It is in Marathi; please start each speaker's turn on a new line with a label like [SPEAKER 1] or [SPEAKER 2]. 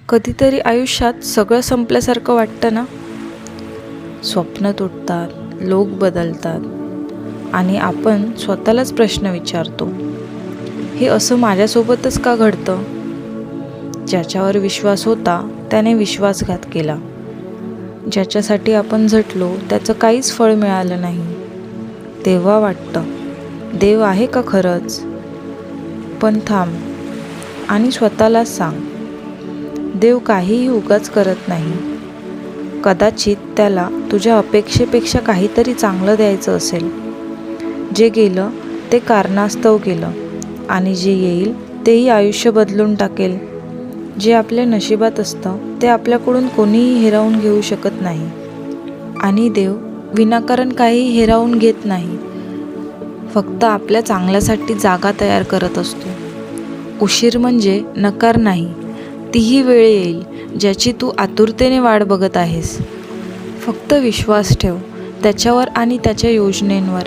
[SPEAKER 1] कधीतरी आयुष्यात सगळं संपल्यासारखं वाटतं ना. स्वप्न तुटतात, लोक बदलतात आणि आपण स्वतःलाच प्रश्न विचारतो, हे असं माझ्यासोबतच का घडतं? ज्याच्यावर विश्वास होता त्याने विश्वासघात केला. ज्याच्यासाठी आपण झटलो त्याचं काहीच फळ मिळालं नाही. तेव्हा वाटतं, देव आहे का खरंच? पण थांब आणि स्वतःलाच सांग, देव काहीही उगाच करत नाही. कदाचित त्याला तुझ्या अपेक्षेपेक्षा काहीतरी चांगलं द्यायचं असेल. जे गेलं ते कारणास्तव गेलं आणि जे येईल तेही आयुष्य बदलून टाकेल. जे आपल्या नशिबात असतं ते आपल्याकडून कोणीही हिरावून घेऊ शकत नाही. आणि देव विनाकारण काही हिरावून घेत नाही, फक्त आपल्या चांगल्यासाठी जागा तयार करत असतो. उशीर म्हणजे नकार नाही, तीही वेळ येईल ज्याची तू आतुरतेने वाट बघत आहेस. फक्त विश्वास ठेव त्याच्यावर आणि त्याच्या योजनेंवर.